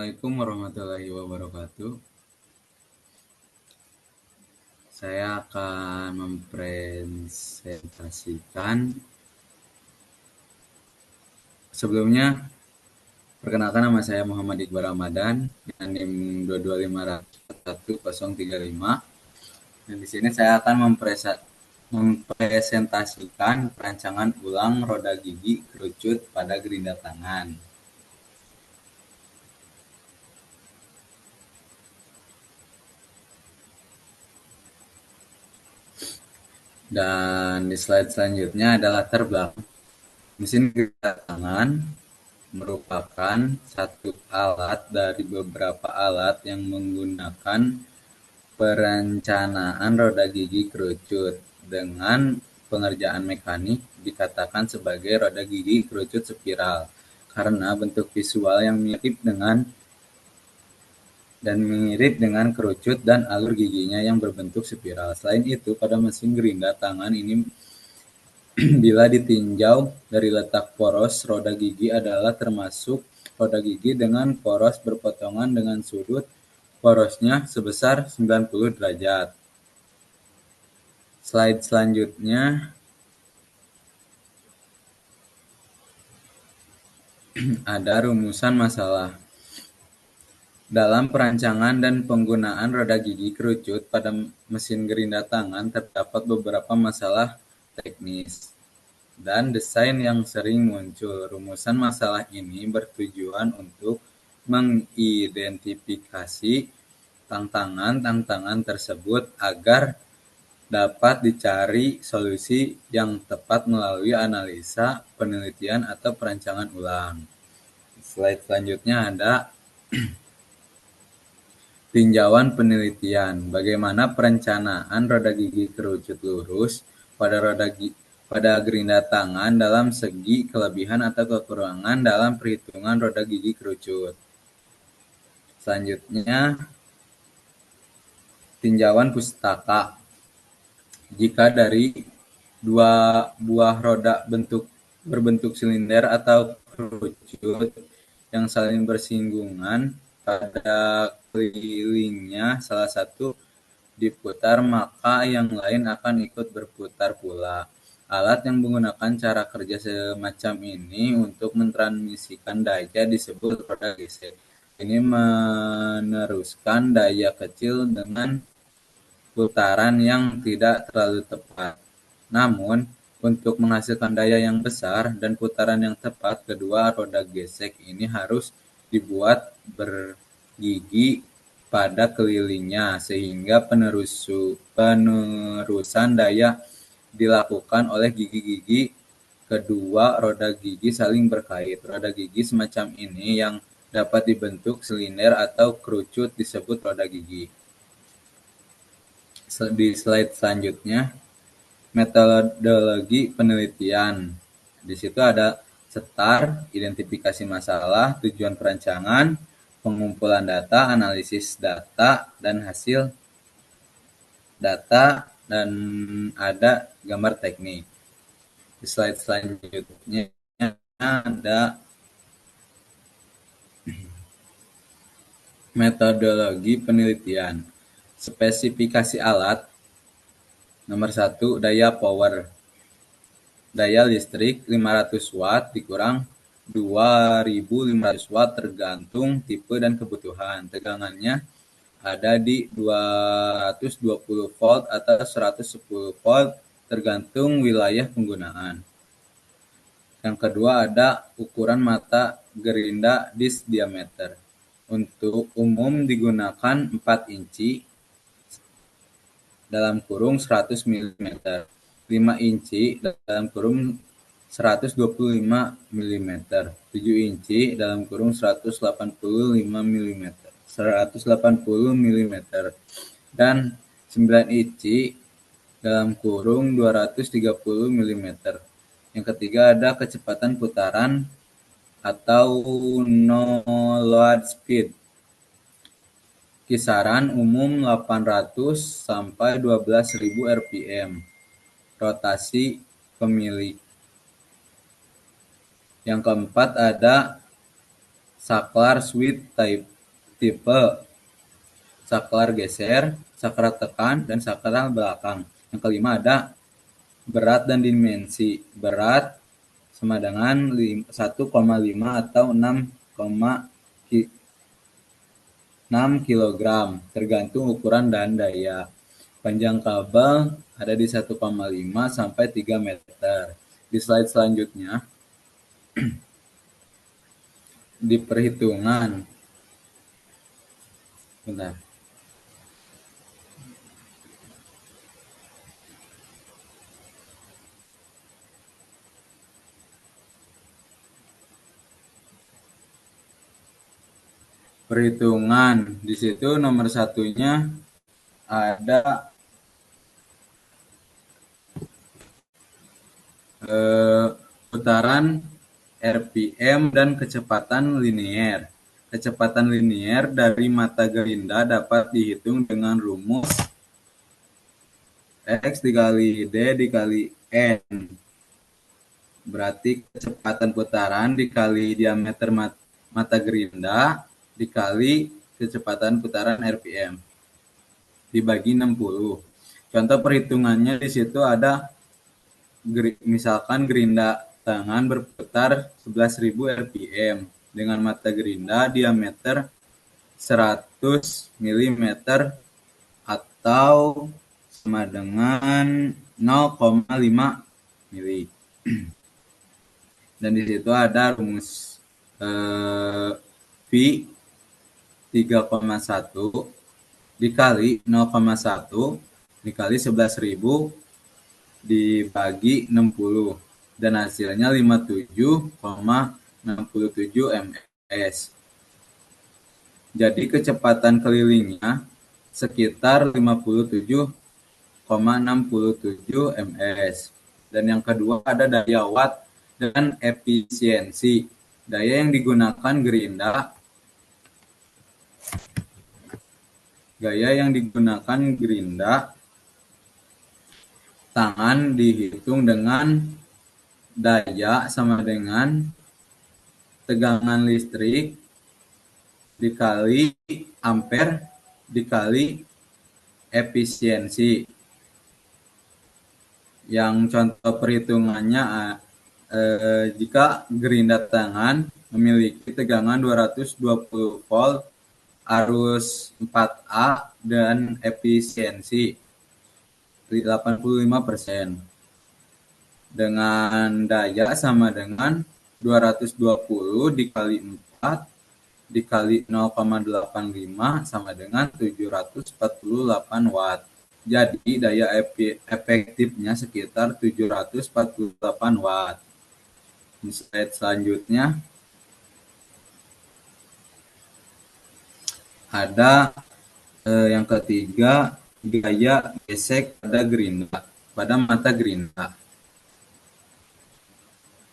Assalamualaikum warahmatullahi wabarakatuh. Saya akan mempresentasikan. Sebelumnya, perkenalkan nama saya Muhammad Iqbal Ramadan dengan NIM 2251035. Dan di sini saya akan mempresentasikan perancangan ulang roda gigi kerucut pada gerinda tangan. Dan di slide selanjutnya ada latar belakang. Mesin gerinda tangan merupakan satu alat dari beberapa alat yang menggunakan perencanaan roda gigi kerucut. Dengan pengerjaan mekanik dikatakan sebagai roda gigi kerucut spiral karena bentuk visual yang mirip dengan kerucut dan alur giginya yang berbentuk spiral. Selain itu, pada mesin gerinda tangan ini bila ditinjau dari letak poros roda gigi adalah termasuk roda gigi dengan poros berpotongan dengan sudut porosnya sebesar 90 derajat. Slide selanjutnya ada rumusan masalah. Dalam perancangan dan penggunaan roda gigi kerucut pada mesin gerinda tangan terdapat beberapa masalah teknis dan desain yang sering muncul. Rumusan masalah ini bertujuan untuk mengidentifikasi tantangan-tantangan tersebut agar dapat dicari solusi yang tepat melalui analisa, penelitian, atau perancangan ulang. Slide selanjutnya ada tinjauan penelitian. Bagaimana perencanaan roda gigi kerucut lurus pada gerinda tangan dalam segi kelebihan atau kekurangan dalam perhitungan roda gigi kerucut. Selanjutnya, tinjauan pustaka. Jika dari dua buah roda berbentuk silinder atau kerucut yang saling bersinggungan pada kelilingnya salah satu diputar, maka yang lain akan ikut berputar pula. Alat yang menggunakan cara kerja semacam ini untuk mentransmisikan daya disebut roda gesek. Ini meneruskan daya kecil dengan putaran yang tidak terlalu tepat. Namun, untuk menghasilkan daya yang besar dan putaran yang tepat, kedua roda gesek ini harus dibuat bergigi pada kelilingnya sehingga penerusan daya dilakukan oleh gigi-gigi kedua roda gigi saling berkait. Roda gigi semacam ini yang dapat dibentuk silinder atau kerucut disebut roda gigi. Di slide selanjutnya, metodologi penelitian. Di situ ada STAR, identifikasi masalah, tujuan perancangan, pengumpulan data, analisis data, dan hasil data, dan ada gambar teknik. Di slide selanjutnya ada metodologi penelitian. Spesifikasi alat. Nomor 1, daya power. Daya listrik 500 watt dikurang 2500 watt tergantung tipe dan kebutuhan. Tegangannya ada di 220 volt atau 110 volt tergantung wilayah penggunaan. Yang kedua ada ukuran mata gerinda disk diameter. Untuk umum digunakan 4 inci dalam kurung 100 mm, 5 inci dalam kurung 125 mm, 7 inci dalam kurung 185 mm, 180 mm, dan 9 inci dalam kurung 230 mm. Yang ketiga ada kecepatan putaran atau no load speed. Kisaran umum 800 sampai 12.000 rpm. Rotasi pemilik. Yang keempat ada saklar switch type. tipe saklar geser, saklar tekan, dan saklar belakang. Yang kelima ada berat dan dimensi. Berat sama dengan 1,5 atau 6 kg, tergantung ukuran dan daya. Panjang kabel ada di 1,5 sampai 3 meter. Di slide selanjutnya, di perhitungan. Bentar. Perhitungan. Di situ nomor satunya ada putaran RPM dan kecepatan linier. Kecepatan linier dari mata gerinda dapat dihitung dengan rumus X dikali D dikali N. Berarti kecepatan putaran dikali diameter mata gerinda dikali kecepatan putaran RPM dibagi 60. Contoh perhitungannya di situ ada misalkan gerinda tangan berputar 11.000 RPM dengan mata gerinda diameter 100 mm atau sama dengan 0,5 mili. Dan di situ ada rumus V 3,1 dikali 0,1 dikali 11.000 dibagi 60 dan hasilnya 57,67 ms. Jadi kecepatan kelilingnya sekitar 57,67 ms. Dan yang kedua ada daya watt dan efisiensi. Daya yang digunakan gerinda tangan dihitung dengan daya sama dengan tegangan listrik dikali ampere dikali efisiensi. Yang contoh perhitungannya jika gerinda tangan memiliki tegangan 220 volt, arus 4A dan efisiensi 85%. Dengan daya sama dengan 220 dikali 4 dikali 0,85 sama dengan 748 watt. Jadi daya efektifnya sekitar 748 watt. Di slide selanjutnya ada yang ketiga, gaya gesek pada mata gerinda.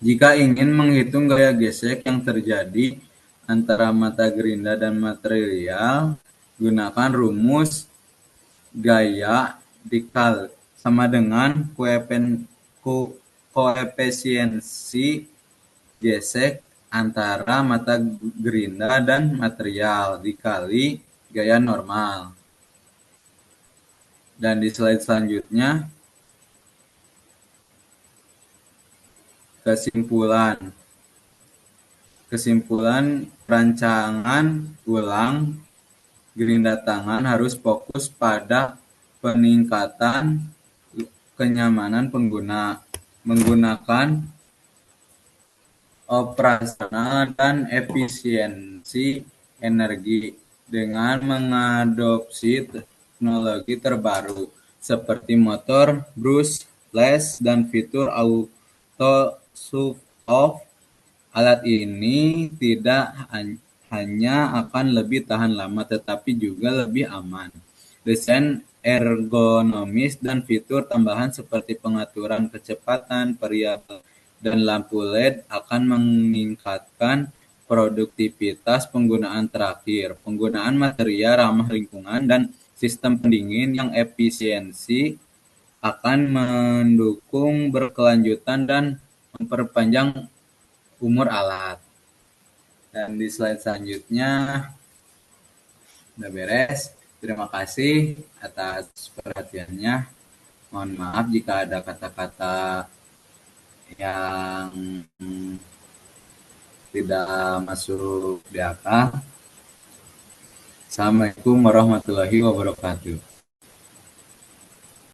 Jika ingin menghitung gaya gesek yang terjadi antara mata gerinda dan material, gunakan rumus gaya dikali sama dengan koefisiensi gesek antara mata gerinda dan material dikali gaya normal. Dan di slide selanjutnya, kesimpulan perancangan ulang gerinda tangan harus fokus pada peningkatan kenyamanan pengguna, menggunakan operasional dan efisiensi energi dengan mengadopsi teknologi terbaru seperti motor brushless dan fitur auto shut off. Alat ini tidak hanya akan lebih tahan lama tetapi juga lebih aman. Desain ergonomis dan fitur tambahan seperti pengaturan kecepatan, variabel, dan lampu LED akan meningkatkan produktivitas penggunaan terakhir. Penggunaan material ramah lingkungan dan sistem pendingin yang efisiensi akan mendukung berkelanjutan dan memperpanjang umur alat. Dan di slide selanjutnya udah beres. Terima kasih atas perhatiannya. Mohon maaf jika ada kata-kata yang tidak masuk di akal. Assalamualaikum warahmatullahi wabarakatuh.